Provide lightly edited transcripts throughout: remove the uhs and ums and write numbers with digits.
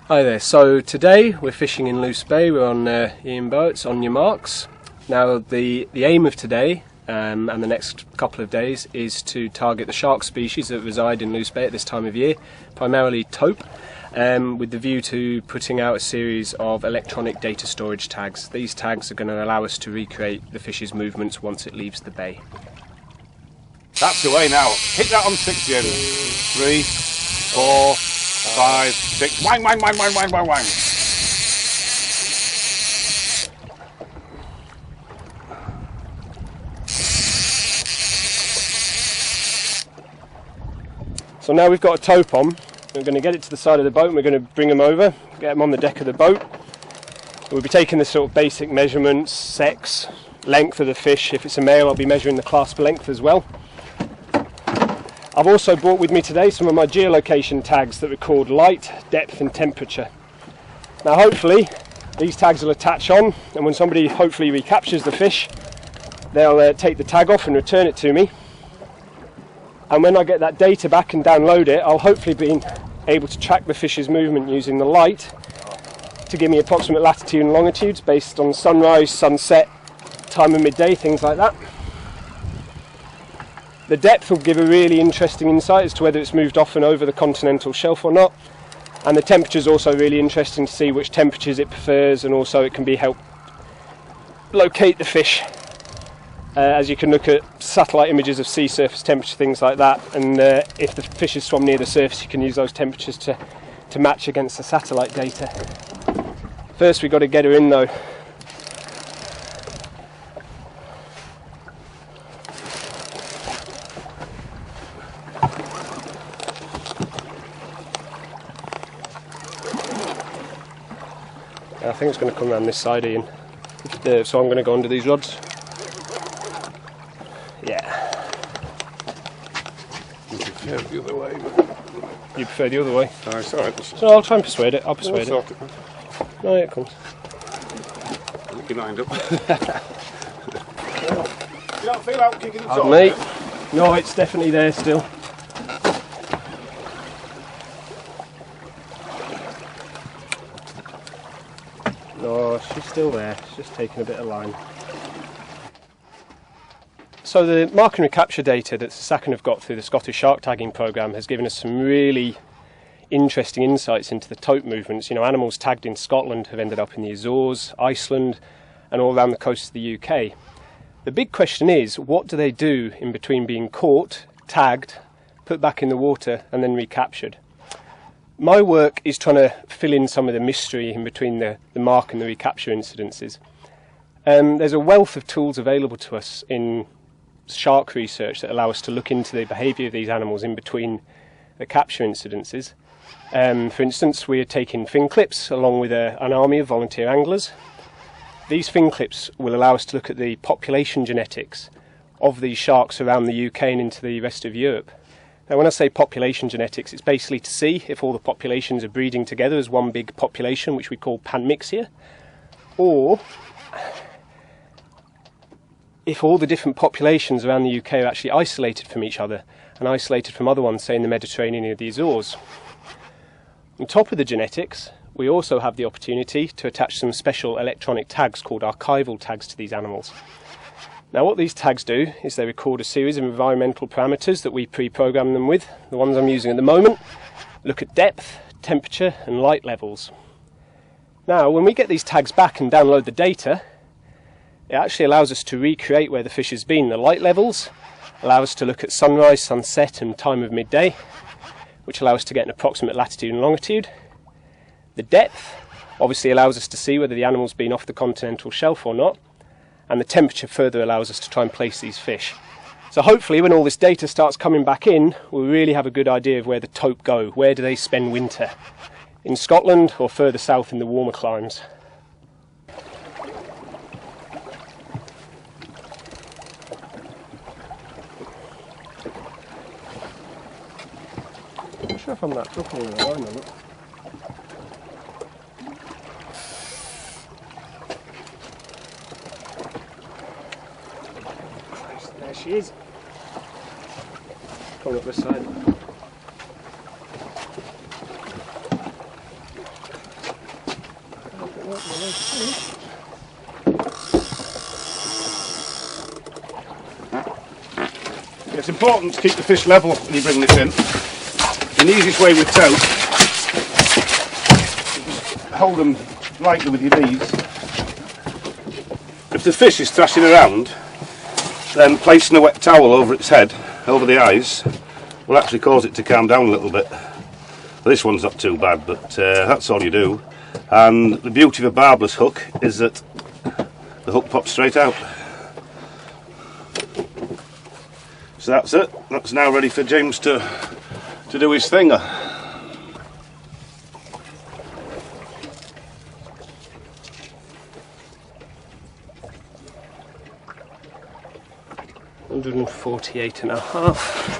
Hi there, so today we're fishing in Luce Bay. We're on Ian Burrett's Onyermarks. Now the aim of today and the next couple of days is to target the shark species that reside in Luce Bay at this time of year, primarily taupe, with the view to putting out a series of electronic data storage tags. These tags are going to allow us to recreate the fish's movements once it leaves the bay. That's the way now. Hit that on 6, Jim. 3, 4, 5, 6. Wang, wang, wang, wang, wang, wang, wang. So now we've got a taupe on. We're going to get it to the side of the boat and we're going to bring them over, get them on the deck of the boat. We'll be taking the sort of basic measurements, sex, length of the fish. If it's a male, I'll be measuring the clasp length as well. I've also brought with me today some of my geolocation tags that record light, depth and temperature. Now hopefully these tags will attach on, and when somebody hopefully recaptures the fish, they'll take the tag off and return it to me. And when I get that data back and download it, I'll hopefully be able to track the fish's movement using the light to give me approximate latitude and longitudes based on sunrise, sunset, time of midday, things like that. The depth will give a really interesting insight as to whether it's moved off and over the continental shelf or not, and the temperature is also really interesting to see which temperatures it prefers, and also it can be help locate the fish as you can look at satellite images of sea surface temperature, things like that, and if the fish is swum near the surface you can use those temperatures to match against the satellite data. First we've got to get her in though. I think it's going to come around this side, Ian. So I'm going to go under these rods. Yeah. You prefer it the other way. You prefer the other way? No, it's alright. So I'll try and persuade it. I'll persuade it. No, here it comes. I think you're lined up. You don't feel out kicking it off? Mate. No, it's definitely there still. No, she's still there, she's just taking a bit of line. So the mark and recapture data that SSACN have got through the Scottish Shark Tagging Programme has given us some really interesting insights into the taupe movements. You know, animals tagged in Scotland have ended up in the Azores, Iceland and all around the coast of the UK. The big question is, what do they do in between being caught, tagged, put back in the water and then recaptured? My work is trying to fill in some of the mystery in between the mark and the recapture incidences. There's a wealth of tools available to us in shark research that allow us to look into the behaviour of these animals in between the capture incidences. For instance, we are taking fin clips along with an army of volunteer anglers. These fin clips will allow us to look at the population genetics of these sharks around the UK and into the rest of Europe. Now when I say population genetics, it's basically to see if all the populations are breeding together as one big population, which we call panmixia, or if all the different populations around the UK are actually isolated from each other and isolated from other ones, say in the Mediterranean or the Azores. On top of the genetics, we also have the opportunity to attach some special electronic tags called archival tags to these animals. Now what these tags do is they record a series of environmental parameters that we pre-program them with. The ones I'm using at the moment look at depth, temperature and light levels. Now when we get these tags back and download the data, it actually allows us to recreate where the fish has been. The light levels allow us to look at sunrise, sunset and time of midday, which allow us to get an approximate latitude and longitude. The depth obviously allows us to see whether the animal's been off the continental shelf or not. And the temperature further allows us to try and place these fish. So hopefully when all this data starts coming back in, we'll really have a good idea of where the taupe go. Where do they spend winter? In Scotland or further south in the warmer climes? I'm not sure if I'm that dropping in the line or not. There she is. Coming up this side. It's important to keep the fish level when you bring this in. And the easiest way with tote, hold them lightly with your knees. If the fish is thrashing around, then placing a wet towel over its head, over the eyes, will actually cause it to calm down a little bit. Well, this one's not too bad, but that's all you do. And the beauty of a barbless hook is that the hook pops straight out. So that's it. That's now ready for James to do his thing. $148.5.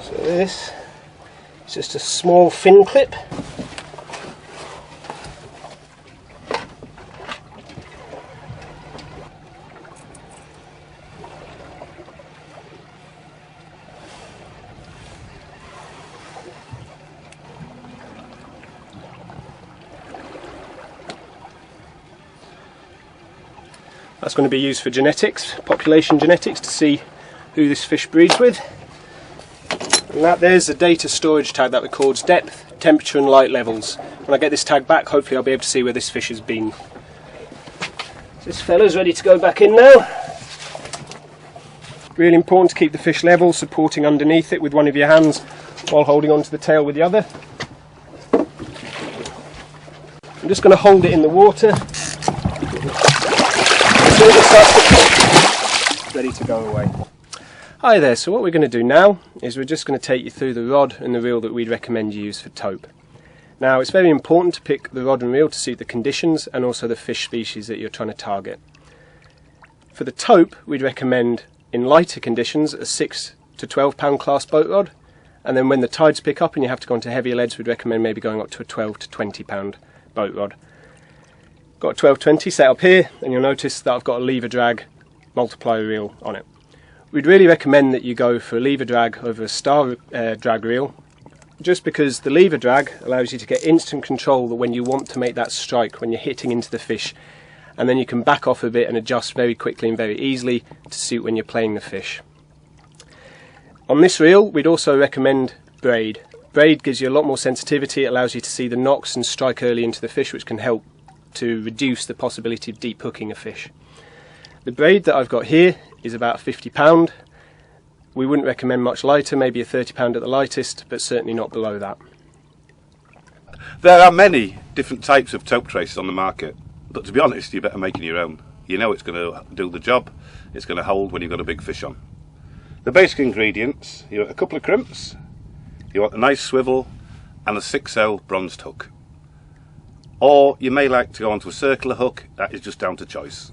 So this is just a small fin clip. That's going to be used for genetics, population genetics, to see who this fish breeds with. And there's the data storage tag that records depth, temperature and light levels. When I get this tag back, hopefully I'll be able to see where this fish has been. So this fella's ready to go back in now. Really important to keep the fish level, supporting underneath it with one of your hands while holding onto the tail with the other. I'm just going to hold it in the water. Ready to go away. Hi there, so what we're going to do now is we're just going to take you through the rod and the reel that we'd recommend you use for taupe. Now it's very important to pick the rod and reel to suit the conditions and also the fish species that you're trying to target. For the taupe, we'd recommend in lighter conditions a 6 to 12 pound class boat rod, and then when the tides pick up and you have to go onto heavier leads, we'd recommend maybe going up to a 12 to 20 pound boat rod. Got a 12-20 set up here, and you'll notice that I've got a lever drag multiplier reel on it. We'd really recommend that you go for a lever drag over a star drag reel, just because the lever drag allows you to get instant control that when you want to make that strike, when you're hitting into the fish, and then you can back off a bit and adjust very quickly and very easily to suit when you're playing the fish. On this reel, we'd also recommend braid. Braid gives you a lot more sensitivity, it allows you to see the knocks and strike early into the fish, which can help to reduce the possibility of deep hooking a fish. The braid that I've got here is about £50. We wouldn't recommend much lighter, maybe a £30 at the lightest, but certainly not below that. There are many different types of taupe traces on the market, but to be honest, you're better making your own. You know it's going to do the job, it's going to hold when you've got a big fish on. The basic ingredients, you want a couple of crimps, you want a nice swivel and a 6L bronzed hook. Or you may like to go onto a circular hook, that is just down to choice.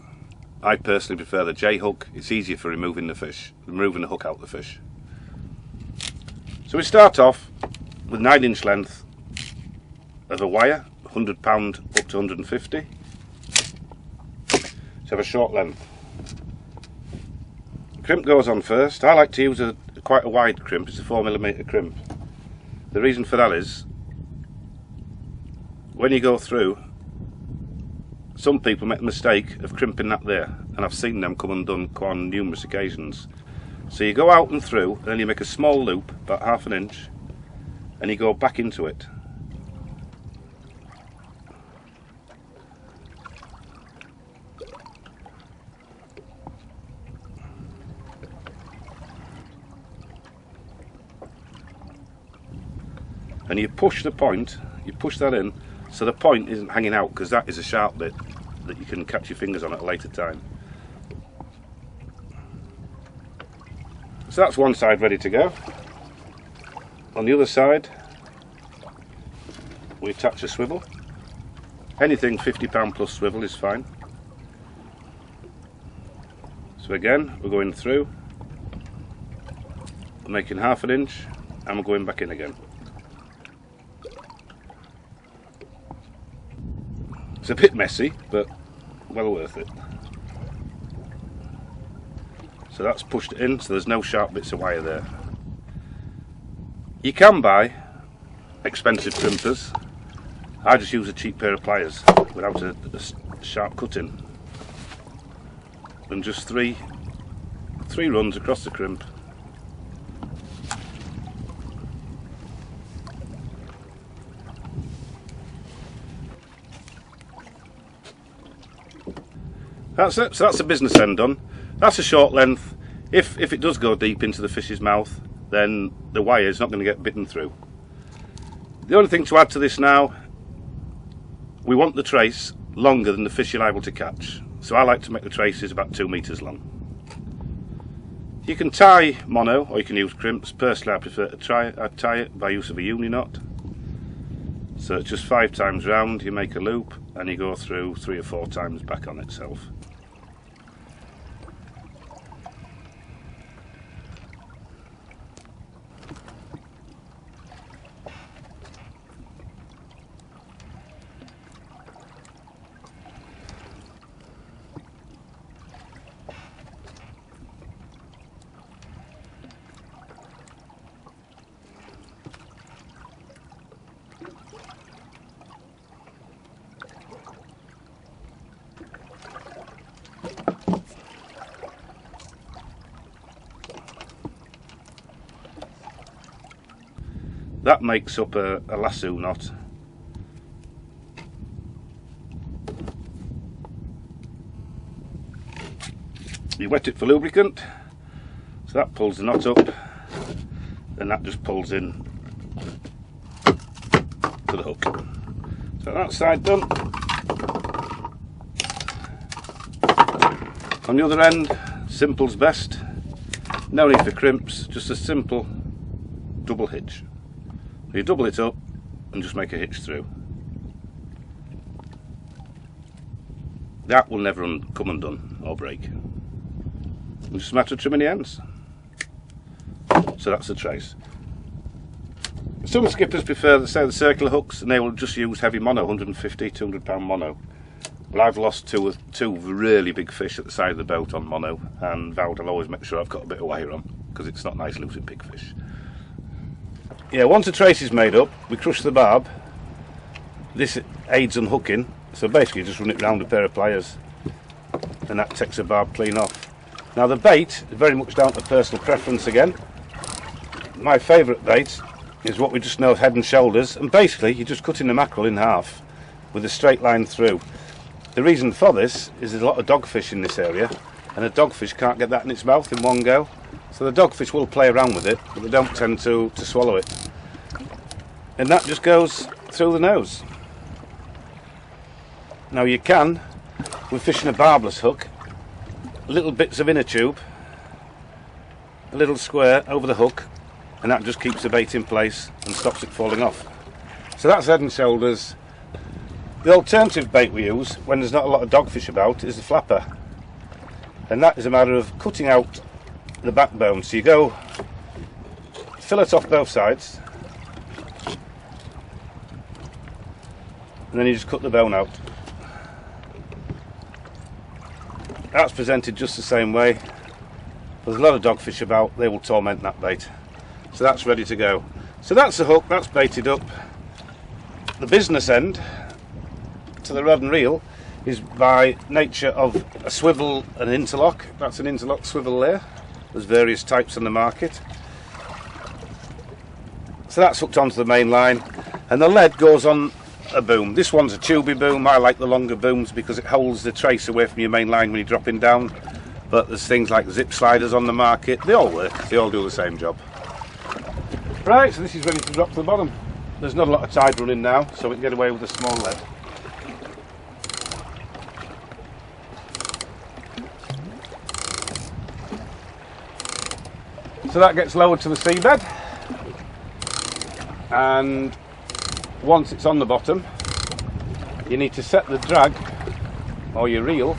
I personally prefer the J hook, it's easier for removing the hook out of the fish. So we start off with 9-inch length of a wire, £100 up to 150. So have a short length. Crimp goes on first. I like to use quite a wide crimp, it's a 4mm crimp. The reason for that is, when you go through, some people make the mistake of crimping that there, and I've seen them come undone on numerous occasions. So you go out and through, and then you make a small loop, about ½ an inch, and you go back into it. And you push the point, you push that in, so the point isn't hanging out, because that is a sharp bit that you can catch your fingers on at a later time. So that's one side ready to go. On the other side, we attach a swivel. Anything £50 plus swivel is fine. So again, we're going through, we're making ½ inch, and we're going back in again. It's a bit messy, but well worth it. So that's pushed in, so there's no sharp bits of wire there. You can buy expensive crimpers. I just use a cheap pair of pliers without a sharp cutting. And just three runs across the crimp. That's it. So that's the business end done. That's a short length. If it does go deep into the fish's mouth, then the wire is not going to get bitten through. The only thing to add to this now, we want the trace longer than the fish you're liable to catch. So I like to make the traces about 2 meters long. You can tie mono or you can use crimps. Personally I prefer to tie it by use of a uni knot. So it's just 5 times round, you make a loop and you go through 3 or 4 times back on itself. That makes up a lasso knot. You wet it for lubricant, so that pulls the knot up, and that just pulls in to the hook. So that side done. On the other end, simple's best. No need for crimps, just a simple double hitch. You double it up and just make a hitch through. That will never come undone or break. It's just a matter of trimming the ends. So that's the trace. Some skippers prefer, say, the circular hooks, and they will just use heavy mono, 150, 200 pound mono. But I've lost two really big fish at the side of the boat on mono, and vowed I'll always make sure I've got a bit of wire on, because it's not nice losing big fish. Yeah, once the trace is made up, we crush the barb. This aids unhooking, so basically you just run it round a pair of pliers and that takes the barb clean off. Now the bait is very much down to personal preference again. My favourite bait is what we just know as head and shoulders, and basically you're just cutting the mackerel in half with a straight line through. The reason for this is there's a lot of dogfish in this area, and a dogfish can't get that in its mouth in one go. So the dogfish will play around with it, but they don't tend to swallow it. And that just goes through the nose. Now you can, with fishing a barbless hook, little bits of inner tube, a little square over the hook, and that just keeps the bait in place and stops it falling off. So that's head and shoulders. The alternative bait we use when there's not a lot of dogfish about is the flapper. And that is a matter of cutting out the backbone. So you go fillet off both sides, and then you just cut the bone out. That's presented just the same way. There's a lot of dogfish about, they will torment that bait. So that's ready to go. So that's the hook, that's baited up. The business end to the rod and reel is by nature of a swivel and an interlock. That's an interlock swivel there. There's various types on the market. So that's hooked onto the main line, and the lead goes on a boom. This one's a tubey boom. I like the longer booms because it holds the trace away from your main line when you're dropping down. But there's things like zip sliders on the market. They all work. They all do the same job. Right, so this is ready to drop to the bottom. There's not a lot of tide running now, so we can get away with a small lead. So that gets lowered to the seabed, and once it's on the bottom, you need to set the drag or your reel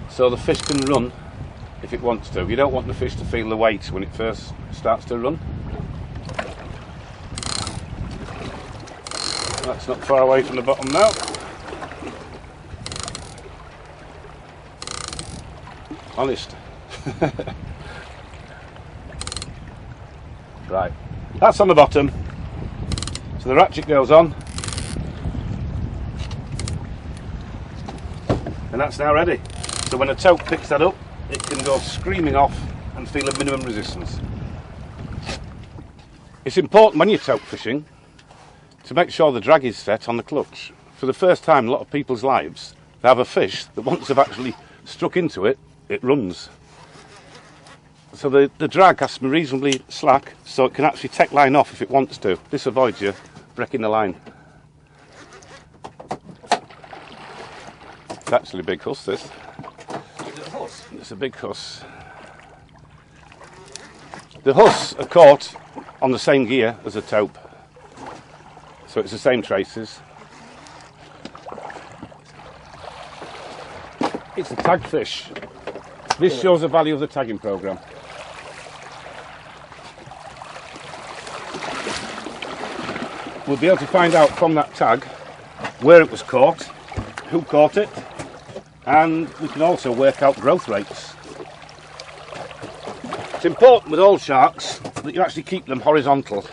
so the fish can run if it wants to. You don't want the fish to feel the weight when it first starts to run. That's not far away from the bottom now. Honest. Right, that's on the bottom. So the ratchet goes on. And that's now ready. So when a tope picks that up, it can go screaming off and feel a minimum resistance. It's important when you're tope fishing to make sure the drag is set on the clutch. For the first time in a lot of people's lives, they have a fish that once they've actually struck into it, it runs. So the drag has to be reasonably slack so it can actually take line off if it wants to. This avoids you breaking the line. It's actually a big huss, this. Is it a huss? It's a big huss. The huss are caught on the same gear as a tope, so it's the same traces. It's a tagged fish. This shows the value of the tagging programme. We'll be able to find out from that tag where it was caught, who caught it, and we can also work out growth rates. It's important with all sharks that you actually keep them horizontal,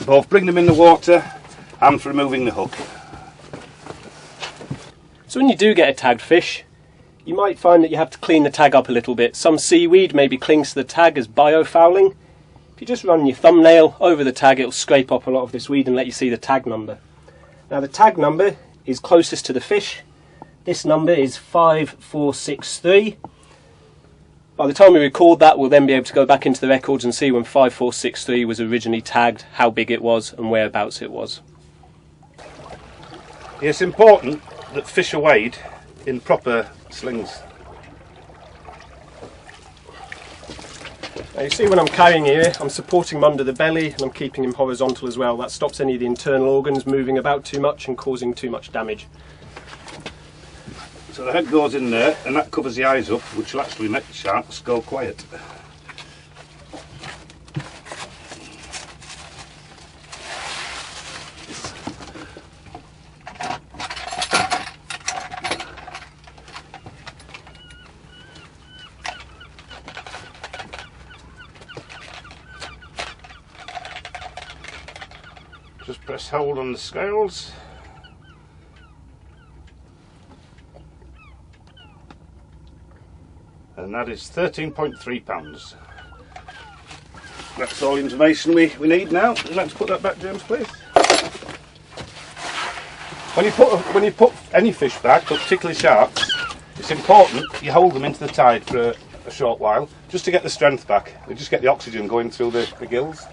both bring them in the water and for removing the hook. So when you do get a tagged fish, you might find that you have to clean the tag up a little bit. Some seaweed maybe clings to the tag as biofouling. If you just run your thumbnail over the tag, it'll scrape up a lot of this weed and let you see the tag number. Now the tag number is closest to the fish. This number is 5463. By the time we record that, we'll then be able to go back into the records and see when 5463 was originally tagged, how big it was and whereabouts it was. It's important that fish are weighed in proper slings. Now you see when I'm carrying here, I'm supporting him under the belly and I'm keeping him horizontal as well. That stops any of the internal organs moving about too much and causing too much damage. So the head goes in there and that covers the eyes up, which will actually make the sharks go quiet. Just press hold on the scales. And that is 13.3 pounds. That's all the information we need now. Would you like to put that back, James, please? When you put any fish back, but particularly sharks, it's important you hold them into the tide for a short while, just to get the strength back. You just get the oxygen going through the gills.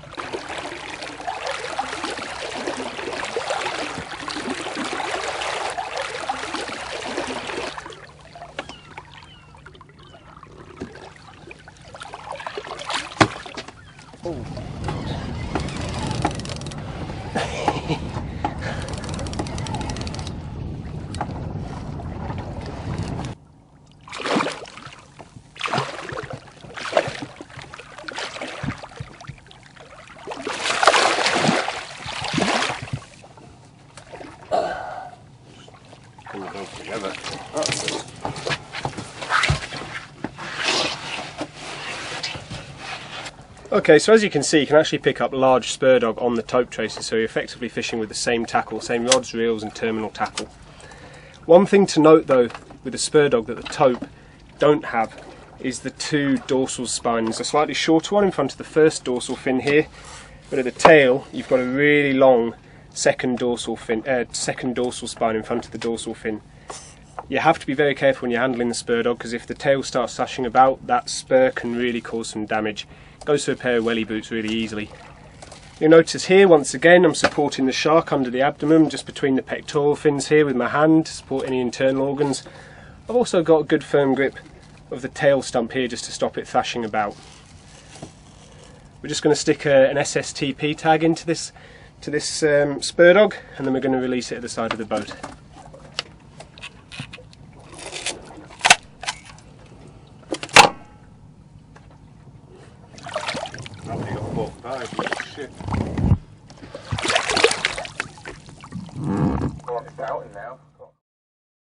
Pull it both together. Okay, so as you can see, you can actually pick up large spurdog on the tope traces, so you're effectively fishing with the same tackle, same rods, reels and terminal tackle. One thing to note though with the spurdog that the tope don't have is the two dorsal spines. A slightly shorter one in front of the first dorsal fin here, but at the tail you've got a really long second dorsal spine in front of the dorsal fin. You have to be very careful when you're handling the spurdog, because if the tail starts sashing about, that spur can really cause some damage. It goes through a pair of welly boots really easily. You'll notice here, once again, I'm supporting the shark under the abdomen, just between the pectoral fins here with my hand to support any internal organs. I've also got a good firm grip of the tail stump here just to stop it thrashing about. We're just going to stick an SSTP tag into this to this spurdog, and then we're going to release it at the side of the boat. Shit.